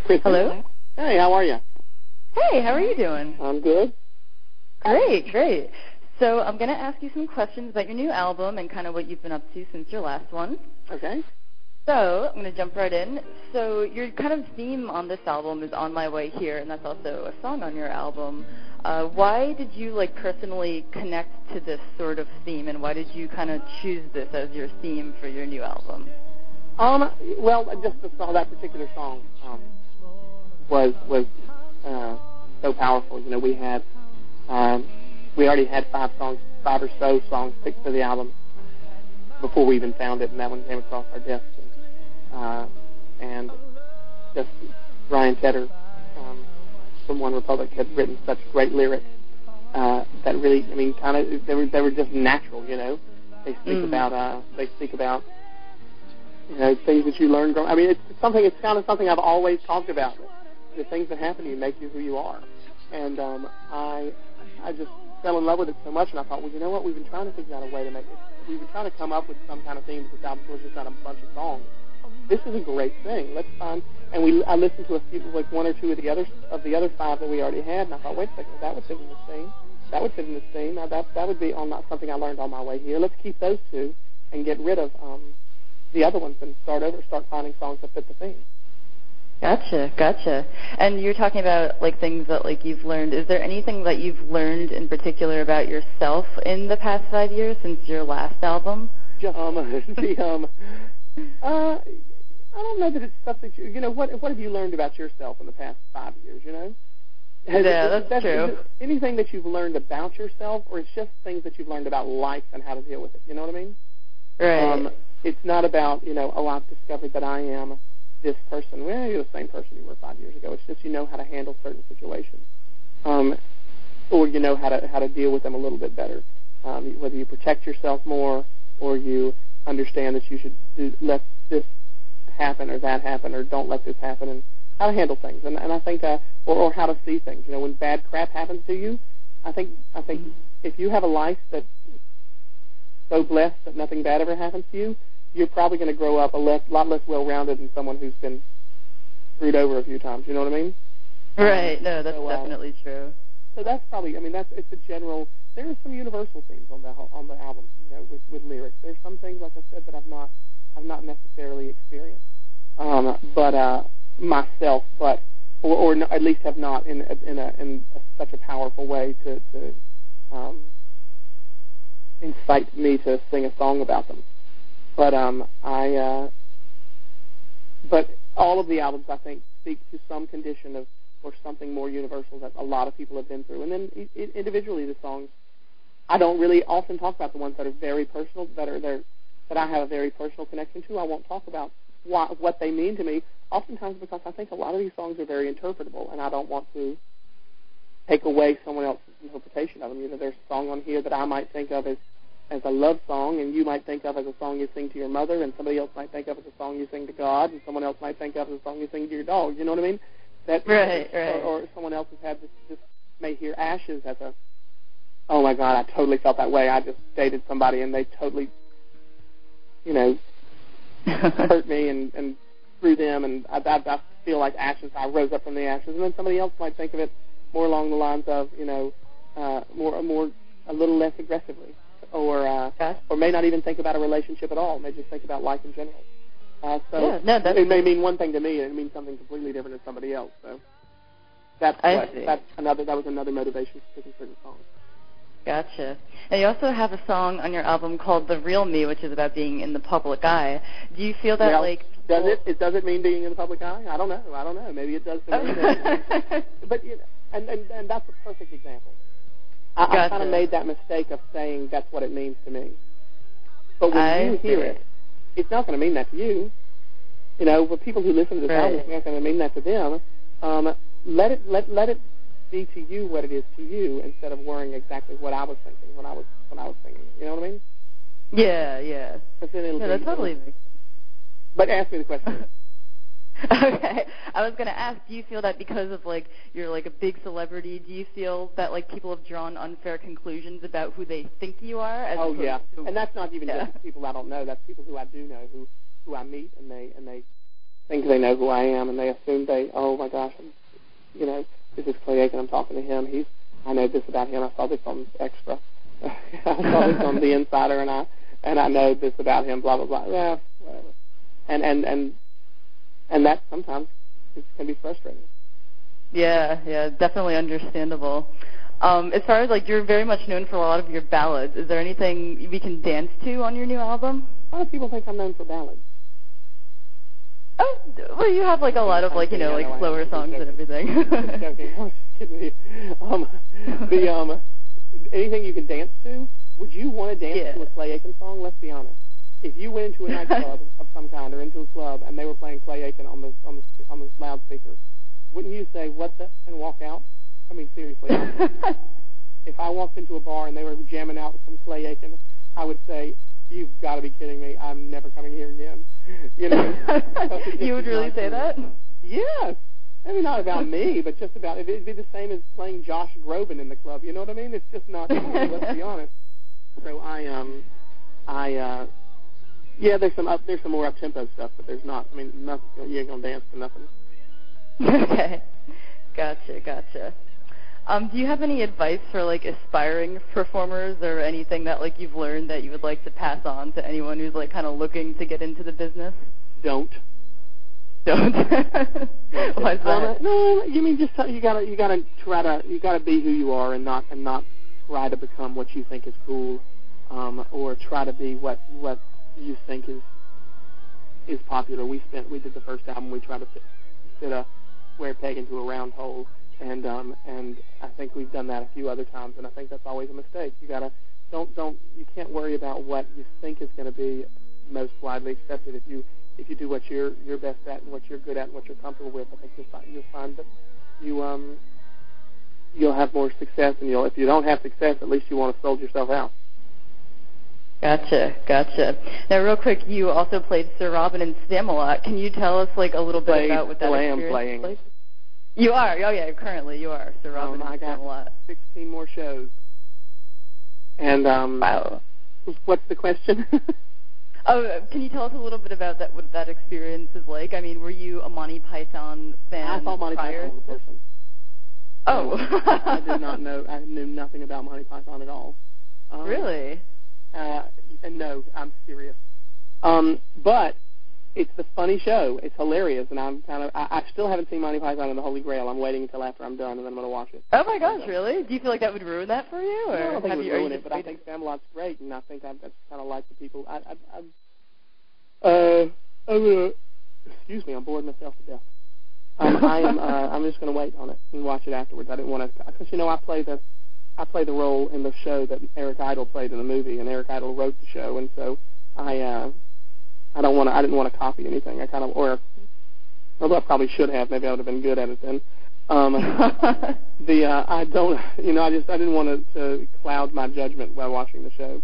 Chris. Hello? Hey, how are you? Hey, how are you doing? I'm good. Great, great. So I'm going to ask you some questions about your new album and kind of what you've been up to since your last one. Okay. So I'm going to jump right in. So your kind of theme on this album is On My Way Here, and that's also a song on your album. Why did you personally connect to this sort of theme, and why did you kind of choose this as your theme for your new album? Well, just the song, that particular song was so powerful. You know, we already had five or so songs picked for the album before we even found it, and that one came across our desk. And just Ryan Tedder from One Republic had written such great lyrics that really, I mean, kind of they were just natural. You know, they speak about you know, things that you learn growing. I mean, it's kind of something I've always talked about. The things that happen to you make you who you are. And I just fell in love with it so much, and I thought, well, you know what? We've been trying to figure out a way to make it. We've been trying to come up with some kind of theme for this album, so it's just not a bunch of songs. This is a great thing. Let's find. And I listened to a few, like one or two of the other five that we already had, and I thought, wait a second, that would fit in this theme. That would fit in this theme. Now that would be on something I learned on my way here. Let's keep those two and get rid of the other ones and start finding songs that fit the theme. Gotcha. And you're talking about things that you've learned. Is there anything that you've learned in particular about yourself in the past 5 years since your last album? I don't know that it's stuff that you know. What have you learned about yourself in the past 5 years? You know. That's true. Anything that you've learned about yourself, or it's just things that you've learned about life and how to deal with it? You know what I mean? Right. It's not about, I've discovered that I am this person. Well, you're the same person you were 5 years ago. It's just you know how to handle certain situations, or you know how to deal with them a little bit better. Whether you protect yourself more, or you understand that you should let this happen or that happen, or don't let this happen, and how to handle things. And I think, or how to see things. You know, when bad crap happens to you, I think if you have a life that's so blessed that nothing bad ever happens to you, you're probably going to grow up a lot less well-rounded than someone who's been screwed over a few times. You know what I mean? Right. No, that's definitely true. So that's probably. I mean, it's a general. There are some universal themes on the album. You know, with lyrics. There's some things, like I said, that I've not necessarily experienced, but myself, or at least have not in such a powerful way to incite me to sing a song about them. But but all of the albums, I think, speak to some condition of or something more universal that a lot of people have been through. And then individually, the songs, I don't really often talk about the ones that are very personal, that I have a very personal connection to. I won't talk about what they mean to me, oftentimes because I think a lot of these songs are very interpretable, and I don't want to take away someone else's interpretation of them. You know, there's a song on here that I might think of as a love song, and you might think of as a song you sing to your mother, and somebody else might think of as a song you sing to God, and someone else might think of as a song you sing to your dog. You know what I mean? Right. Or someone else has had this may hear Ashes as a, oh my God, I totally felt that way. I just dated somebody and they totally, hurt me and threw them, and I feel like ashes. I rose up from the ashes. And then somebody else might think of it more along the lines of, a little less aggressively, or may not even think about a relationship at all. May just think about life in general. It may mean one thing to me, and it means something completely different to somebody else. So that was another motivation for picking certain songs. Gotcha. And you also have a song on your album called "The Real Me," which is about being in the public eye. Do you feel that does it mean being in the public eye? I don't know. Maybe it does to me. But and that's a perfect example. I kind of made that mistake of saying that's what it means to me. But when you hear it, it's not going to mean that to you. For people who listen to this album, it's not going to mean that to them. Let it be to you what it is to you, instead of worrying exactly what I was thinking when I was singing it. You know what I mean? Yeah. That totally makes sense. But ask me the question. Okay. I was going to ask, do you feel that because of, you're, a big celebrity, do you feel that, people have drawn unfair conclusions about who they think you are? And that's not even just people I don't know. That's people who I do know, who I meet, and they think they know who I am, and they assume oh my gosh, this is Clay Aiken. I'm talking to him. I know this about him. I saw this on Extra. I saw this on The Insider, and I know this about him. Blah blah blah. Yeah, whatever. And that sometimes can be frustrating. Yeah, definitely understandable. As far as you're very much known for a lot of your ballads. Is there anything we can dance to on your new album? A lot of people think I'm known for ballads. Oh, well, you have a lot of slower songs and everything. I'm joking. I was just kidding you. Anything you can dance to? Would you want to dance to a Clay Aiken song? Let's be honest. If you went into a nightclub of some kind or into a club and they were playing Clay Aiken on the loudspeaker, wouldn't you say what the and walk out? I mean, seriously. If I walked into a bar and they were jamming out with some Clay Aiken, I would say, "You've got to be kidding me! I'm never coming here again." You would really say that? Yes. Maybe not about me, but just about it'd be the same as playing Josh Groban in the club. You know what I mean? It's just not cool. Let's be honest. So there's some more up tempo stuff, but there's not. I mean, nothing. You ain't gonna dance to nothing. Okay. Gotcha. Do you have any advice for aspiring performers or anything that you've learned that you would like to pass on to anyone who's kind of looking to get into the business? Don't. Why is that? No, you mean just you gotta be who you are and not try to become what you think is cool, or try to be what you think is popular. We did the first album. We tried to fit a square peg into a round hole. And I think we've done that a few other times, and I think that's always a mistake. You you can't worry about what you think is going to be most widely accepted. If you do what you're best at and what you're good at and what you're comfortable with, I think you'll find that you'll have more success. And if you don't have success, at least you won't have sold yourself out. Gotcha. Now, real quick, you also played Sir Robin in Spamalot. Can you tell us a little bit about what that experience was playing. Like? You are. Oh, yeah, currently you are. Sir Robin in Spamalot. 16 more shows. And, wow. What's the question? Can you tell us a little bit about what that experience is like? I mean, were you a Monty Python fan I thought Monty Python was a person. Oh. I did not know. I knew nothing about Monty Python at all. Really? And no, I'm serious. But it's a funny show. It's hilarious, and I still haven't seen Monty Python and the Holy Grail. I'm waiting until after I'm done, and then I'm going to watch it. Oh my gosh, really? Do you feel like that would ruin that for you? Or no, I don't think it would ruin it, but waiting? I think Spamalot's great, and I think that's kind of like the people. Excuse me, I'm bored myself to death. I'm just going to wait on it and watch it afterwards. I didn't want to, because I play the role in the show that Eric Idle played in the movie, and Eric Idle wrote the show, and so I didn't want to copy anything. Although I probably should have. Maybe I would have been good at it then. I didn't want to cloud my judgment while watching the show.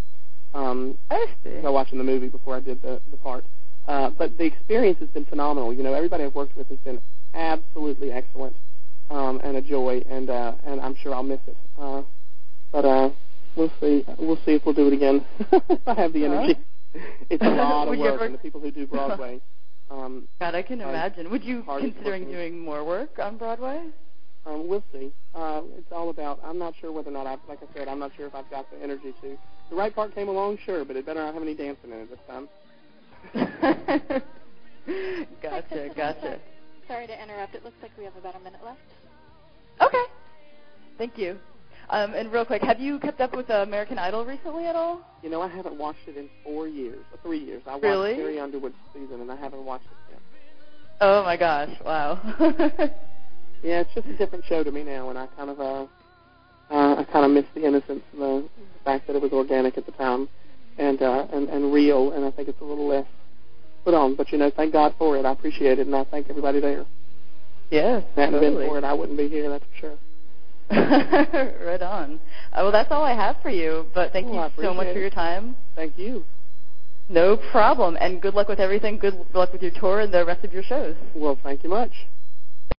I see. While watching the movie before I did the part. But the experience has been phenomenal. Everybody I've worked with has been absolutely excellent, and a joy, and I'm sure I'll miss it. But we'll see. We'll see if we'll do it again. If I have the energy. It's a lot of work, and the people who do Broadway. God, I can imagine. Would you considering doing more work on Broadway? We'll see. It's all about. I'm not sure whether or not like I said, I'm not sure if I've got the energy to. The right part came along, sure, but it better not have any dancing in it this time. Gotcha. Sorry to interrupt. It looks like we have about a minute left. Okay. Thank you. And real quick, have you kept up with American Idol recently at all? I haven't watched it in 3 years. I watched Carrie Underwood's season, and I haven't watched it yet. Oh, my gosh. Wow. Yeah, it's just a different show to me now, and I kind of miss the innocence, the fact that it was organic at the time, and real, and I think it's a little less put on. But, thank God for it. I appreciate it, and I thank everybody there. Yeah, If it hadn't been for it, I wouldn't be here, that's for sure. Right on. Well, that's all I have for you, but thank you so much for your time. Thank you. No problem, and good luck with everything. Good luck with your tour and the rest of your shows. Well, thank you much.